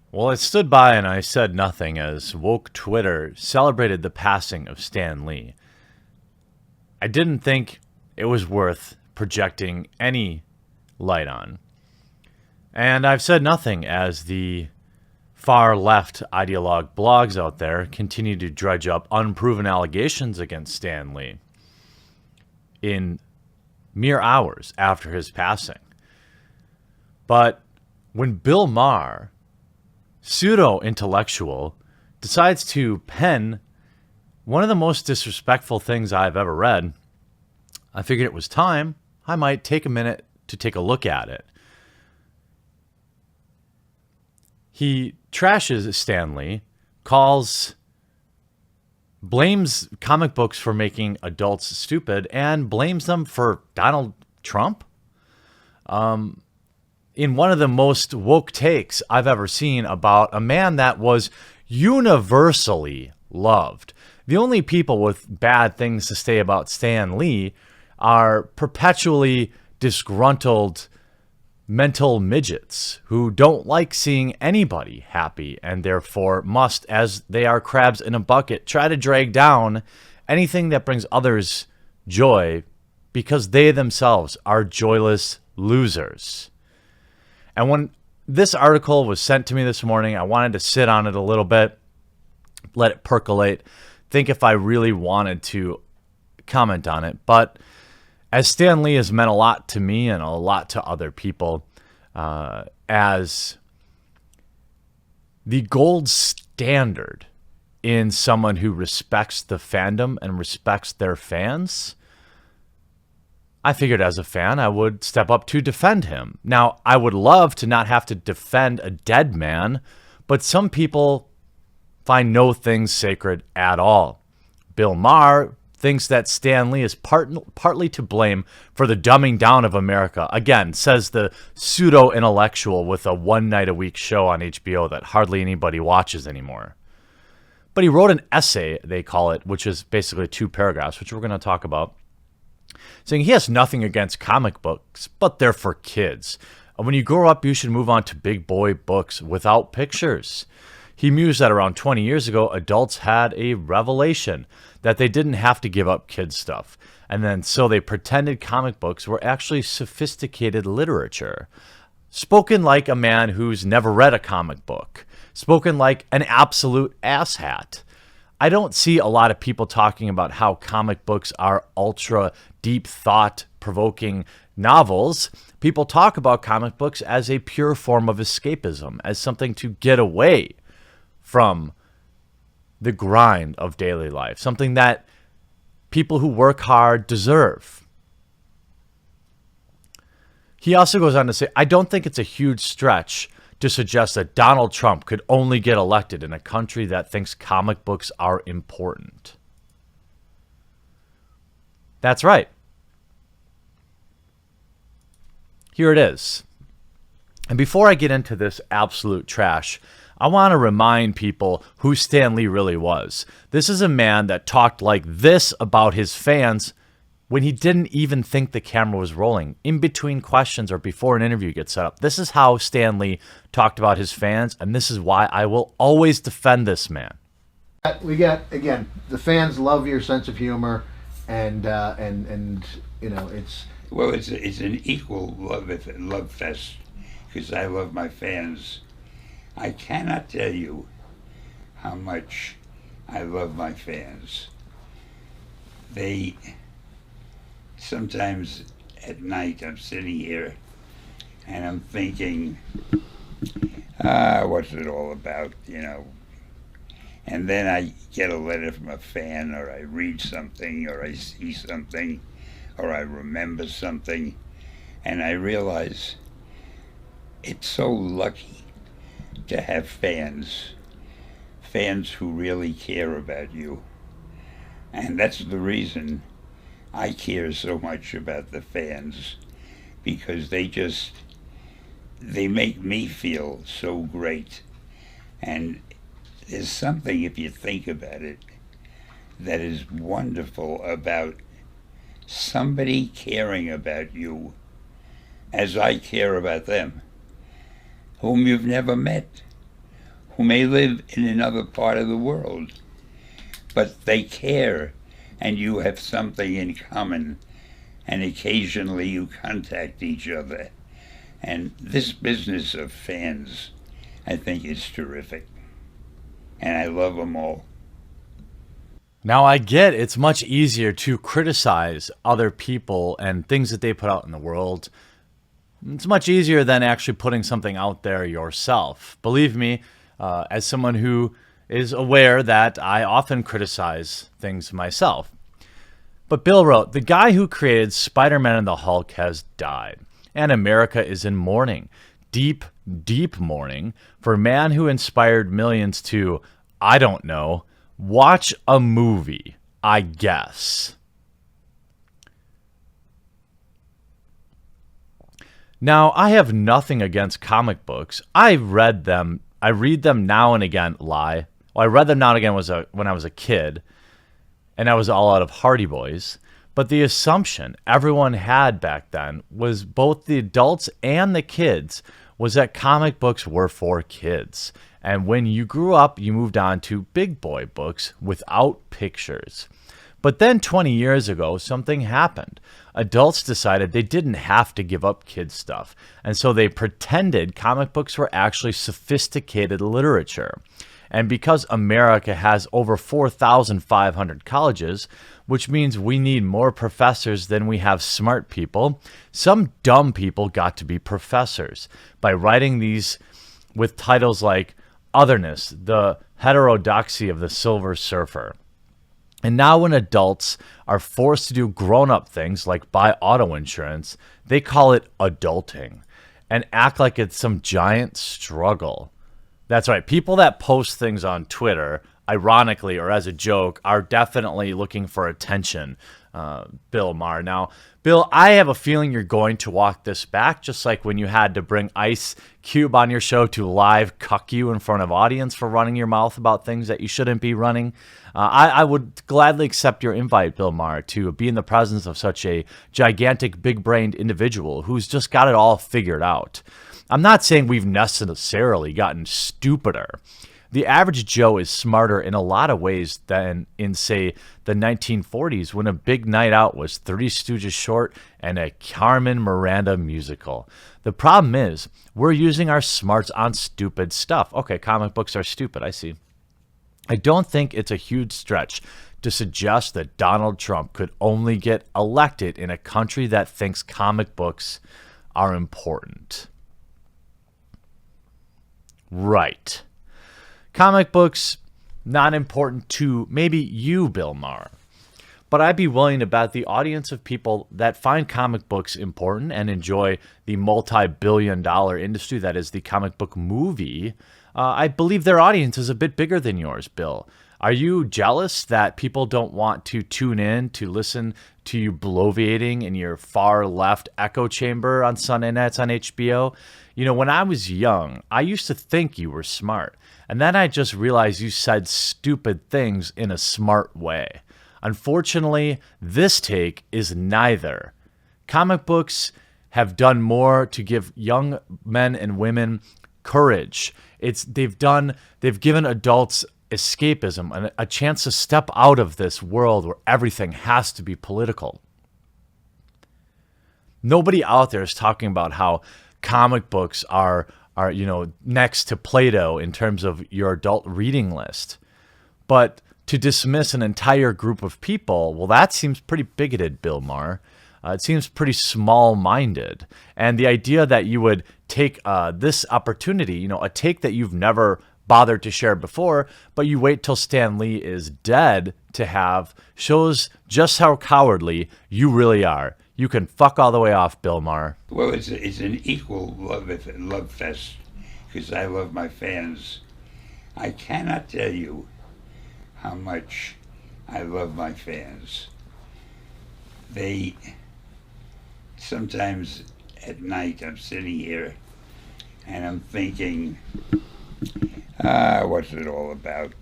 Well, I stood by and I said nothing as woke Twitter celebrated the passing of Stan Lee. I didn't think it was worth projecting any light on. And I've said nothing as the far left ideologue blogs out there continue to dredge up unproven allegations against Stan Lee in mere hours after his passing. But when Bill Maher, pseudo intellectual, decides to pen one of the most disrespectful things I've ever read, I figured it was time I might take a minute to take a look at it. He trashes Stan Lee, blames comic books for making adults stupid, and blames them for Donald Trump. In one of the most woke takes I've ever seen about a man that was universally loved. The only people with bad things to say about Stan Lee are perpetually disgruntled mental midgets who don't like seeing anybody happy and therefore must, as they are crabs in a bucket, try to drag down anything that brings others joy because they themselves are joyless losers. And when this article was sent to me this morning, I wanted to sit on it a little bit, let it percolate, think if I really wanted to comment on it. But as Stan Lee has meant a lot to me and a lot to other people, as the gold standard in someone who respects the fandom and respects their fans, I figured as a fan I would step up to defend him. Now, I would love to not have to defend a dead man, but some people find no things sacred at all. Bill Maher thinks that Stan Lee is partly to blame for the dumbing down of America. Again, says the pseudo-intellectual with a one-night-a-week show on HBO that hardly anybody watches anymore. But he wrote an essay, they call it, which is basically 2 paragraphs, which we're going to talk about, saying he has nothing against comic books, but they're for kids. When you grow up, you should move on to big boy books without pictures. He mused that around 20 years ago, adults had a revelation that they didn't have to give up kid stuff. And then so they pretended comic books were actually sophisticated literature. Spoken like a man who's never read a comic book. Spoken like an absolute asshat. I don't see a lot of people talking about how comic books are ultra deep thought provoking novels. People talk about comic books as a pure form of escapism, as something to get away from the grind of daily life, something that people who work hard deserve. He also goes on to say, I don't think it's a huge stretch to suggest that Donald Trump could only get elected in a country that thinks comic books are important. That's right. Here it is. And before I get into this absolute trash, I want to remind people who Stan Lee really was. This is a man that talked like this about his fans when he didn't even think the camera was rolling, in between questions or before an interview gets set up. This is how Stan Lee talked about his fans, and this is why I will always defend this man. We got, again, the fans love your sense of humor, and you know, it's... Well, it's an equal love fest, because I love my fans. I cannot tell you how much I love my fans. They, sometimes at night I'm sitting here and I'm thinking, what's it all about, you know? And then I get a letter from a fan, or I read something, or I see something, or I remember something, and I realize it's so lucky to have fans who really care about you. And that's the reason I care so much about the fans, because they make me feel so great. And there's something, if you think about it, that is wonderful about somebody caring about you as I care about them, whom you've never met, who may live in another part of the world, but they care, and you have something in common, and occasionally you contact each other. And this business of fans, I think, is terrific. And I love them all. Now, I get it's much easier to criticize other people and things that they put out in the world. It's much easier than actually putting something out there yourself. Believe me, as someone who is aware that I often criticize things myself. But Bill wrote, the guy who created Spider-Man and the Hulk has died, and America is in mourning, deep, deep mourning, for a man who inspired millions to, I don't know, watch a movie, I guess. Now, I have nothing against comic books. I read them now and again. Well, I read them now and again when I was a kid, and I was all out of Hardy Boys. But the assumption everyone had back then was both the adults and the kids was that comic books were for kids. And when you grew up, you moved on to big boy books without pictures. But then 20 years ago, something happened. Adults decided they didn't have to give up kids stuff. And so they pretended comic books were actually sophisticated literature. And because America has over 4,500 colleges, which means we need more professors than we have smart people, some dumb people got to be professors by writing these with titles like Otherness, the Heterodoxy of the Silver Surfer. And now when adults are forced to do grown-up things like buy auto insurance, they call it adulting and act like it's some giant struggle. That's right. People that post things on Twitter, ironically or as a joke, are definitely looking for attention, Bill Maher. Now, Bill, I have a feeling you're going to walk this back, just like when you had to bring Ice Cube on your show to live cuck you in front of audience for running your mouth about things that you shouldn't be running. I would gladly accept your invite, Bill Maher, to be in the presence of such a gigantic, big-brained individual who's just got it all figured out. I'm not saying we've necessarily gotten stupider. The average Joe is smarter in a lot of ways than in, say, the 1940s when a big night out was Three Stooges short and a Carmen Miranda musical. The problem is we're using our smarts on stupid stuff. Okay, comic books are stupid, I see. I don't think it's a huge stretch to suggest that Donald Trump could only get elected in a country that thinks comic books are important. Right. Comic books, not important to maybe you, Bill Maher. But I'd be willing to bet the audience of people that find comic books important and enjoy the multi-billion-dollar industry that is the comic book movie, I believe their audience is a bit bigger than yours, Bill. Are you jealous that people don't want to tune in to listen to you bloviating in your far left echo chamber on Sunday nights on HBO? You know, when I was young, I used to think you were smart. And then I just realized you said stupid things in a smart way. Unfortunately, this take is neither. Comic books have done more to give young men and women courage. They've given adults escapism and a chance to step out of this world where everything has to be political. Nobody out there is talking about how comic books are next to Plato in terms of your adult reading list. But to dismiss an entire group of people, well, that seems pretty bigoted, Bill Maher. It seems pretty small-minded. And the idea that you would take this opportunity, a take that you've never bothered to share before, but you wait till Stan Lee is dead to have, shows just how cowardly you really are. You can fuck all the way off, Bill Maher. Well, it's an equal love fest because I love my fans. I cannot tell you how much I love my fans. They sometimes at night I'm sitting here and I'm thinking, what's it all about,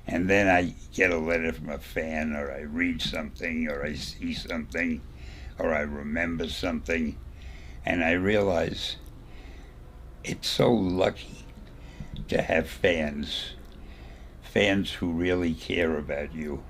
And then I get a letter from a fan, or I read something, or I see something, or I remember something, and I realize it's so lucky to have fans who really care about you.